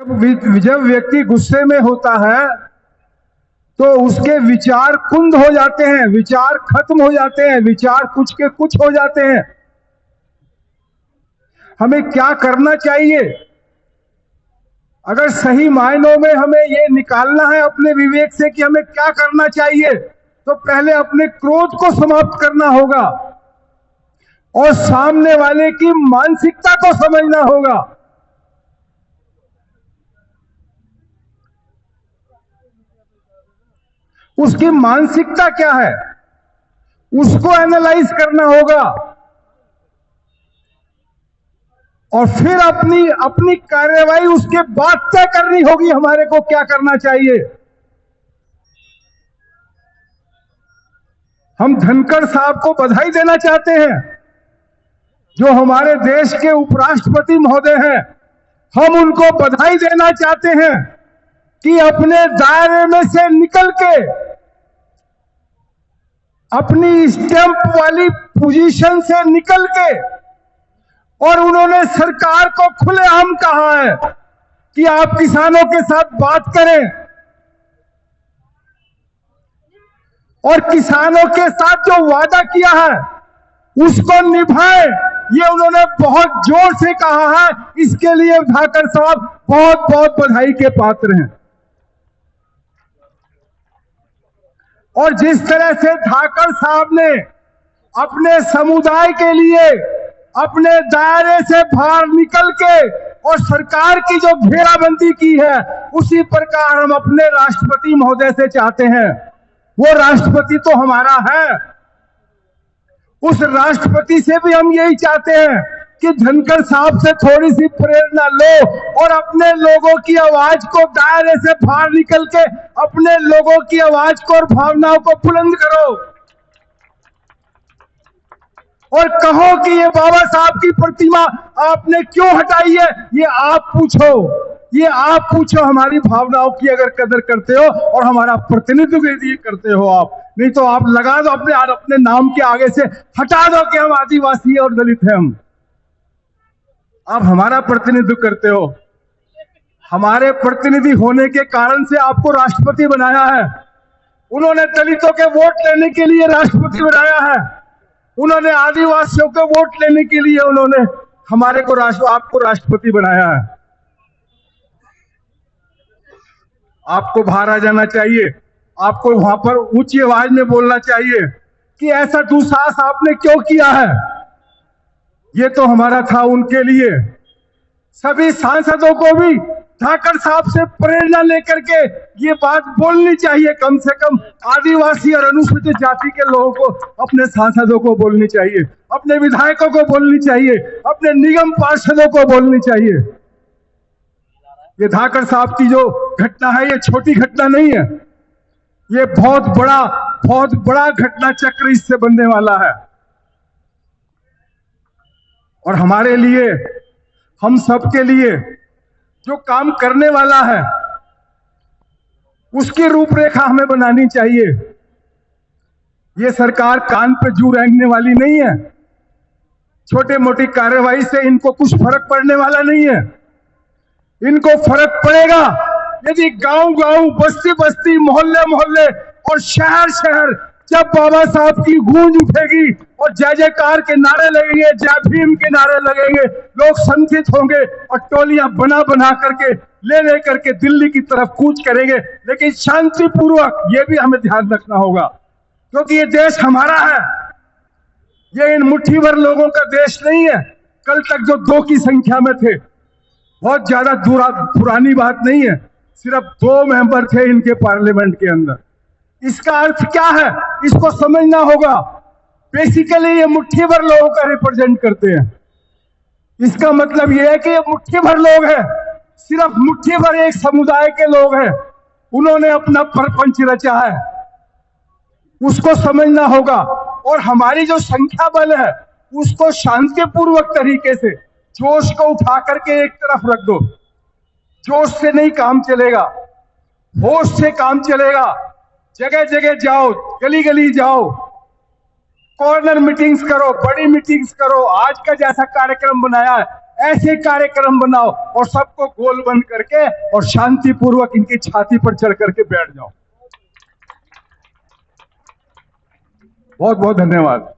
जब व्यक्ति गुस्से में होता है तो उसके विचार कुंद हो जाते हैं, विचार खत्म हो जाते हैं, विचार कुछ के कुछ हो जाते हैं। हमें क्या करना चाहिए? अगर सही मायनों में हमें ये निकालना है अपने विवेक से कि हमें क्या करना चाहिए, तो पहले अपने क्रोध को समाप्त करना होगा और सामने वाले की मानसिकता को समझना होगा। उसकी मानसिकता क्या है, उसको एनालाइज करना होगा और फिर अपनी कार्यवाही उसके बाद तय करनी होगी हमारे को क्या करना चाहिए। हम धनखड़ साहब को बधाई देना चाहते हैं, जो हमारे देश के उपराष्ट्रपति महोदय हैं। हम उनको बधाई देना चाहते हैं कि अपने दायरे में से निकल के अपनी स्टैंप वाली पोजीशन से निकल के और उन्होंने सरकार को खुलेआम कहा है कि आप किसानों के साथ बात करें और किसानों के साथ जो वादा किया है उसको निभाएं। ये उन्होंने बहुत जोर से कहा है, इसके लिए धाकड़ साहब बहुत बहुत बधाई के पात्र हैं। और जिस तरह से धाकड़ साहब ने अपने समुदाय के लिए अपने दायरे से बाहर निकल के और सरकार की जो घेराबंदी की है, उसी प्रकार हम अपने राष्ट्रपति महोदय से चाहते हैं। वो राष्ट्रपति तो हमारा है, उस राष्ट्रपति से भी हम यही चाहते हैं कि धनखड़ साहब से थोड़ी सी प्रेरणा लो और अपने लोगों की आवाज को दायरे से बाहर निकल के अपने लोगों की आवाज को और भावनाओं को बुलंद करो और कहो कि ये बाबा साहब की प्रतिमा आपने क्यों हटाई है। ये आप पूछो हमारी भावनाओं की अगर कदर करते हो और हमारा प्रतिनिधित्व यदि करते हो आप, नहीं तो आप लगा दो अपने नाम के आगे से हटा दो कि हम आदिवासी और दलित हैं। हम आप हमारा प्रतिनिधित्व करते हो, हमारे प्रतिनिधि होने के कारण से आपको राष्ट्रपति बनाया है। उन्होंने दलितों के वोट लेने के लिए राष्ट्रपति बनाया है, उन्होंने आदिवासियों के वोट लेने के लिए उन्होंने आपको राष्ट्रपति बनाया है। आपको बाहर आ जाना चाहिए, आपको वहां पर ऊंची आवाज में बोलना चाहिए कि ऐसा दुस्साहस आपने क्यों किया है। ये तो हमारा था उनके लिए। सभी सांसदों को भी धाकड़ साहब से प्रेरणा लेकर के ये बात बोलनी चाहिए। कम से कम आदिवासी और अनुसूचित जाति के लोगों को, अपने सांसदों को बोलनी चाहिए, अपने विधायकों को बोलनी चाहिए, अपने निगम पार्षदों को बोलनी चाहिए। ये धाकड़ साहब की जो घटना है, ये छोटी घटना नहीं है, ये बहुत बड़ा घटना चक्र इससे बनने वाला है। और हमारे लिए, हम सबके लिए जो काम करने वाला है उसकी रूपरेखा हमें बनानी चाहिए। ये सरकार कान पे जू रेंगने वाली नहीं है, छोटे मोटी कार्यवाही से इनको कुछ फर्क पड़ने वाला नहीं है। इनको फर्क पड़ेगा यदि गांव-गांव, बस्ती-बस्ती, मोहल्ले-मोहल्ले और शहर-शहर जब बाबा साहब की गूंज उठेगी और जय जयकार के नारे लगेंगे, जय भीम के नारे लगेंगे, लोग संगठित होंगे और टोलियां बना करके ले करके दिल्ली की तरफ कूच करेंगे, लेकिन शांतिपूर्वक। ये भी हमें ध्यान रखना होगा क्योंकि ये देश हमारा है, ये इन मुट्ठी भर लोगों का देश नहीं है। कल तक जो 2 की संख्या में थे, बहुत ज्यादा पुरानी बात नहीं है, सिर्फ 2 मेंबर थे इनके पार्लियामेंट के अंदर। इसका अर्थ क्या है, इसको समझना होगा। बेसिकली ये मुट्ठी भर लोगों का रिप्रेजेंट करते हैं। इसका मतलब ये है कि ये मुट्ठी भर लोग हैं, सिर्फ मुट्ठी भर एक समुदाय के लोग हैं, उन्होंने अपना प्रपंच रचा है, उसको समझना होगा। और हमारी जो संख्या बल है उसको शांतिपूर्वक तरीके से, जोश को उठा करके एक तरफ रख दो। जोश से नहीं काम चलेगा, होश से काम चलेगा। जगह जगह जाओ, गली गली जाओ, कॉर्नर मीटिंग्स करो, बड़ी मीटिंग्स करो। आज का जैसा कार्यक्रम बनाया है ऐसे कार्यक्रम बनाओ और सबको गोल बंद करके और शांतिपूर्वक इनकी छाती पर चढ़ करके बैठ जाओ। बहुत बहुत धन्यवाद।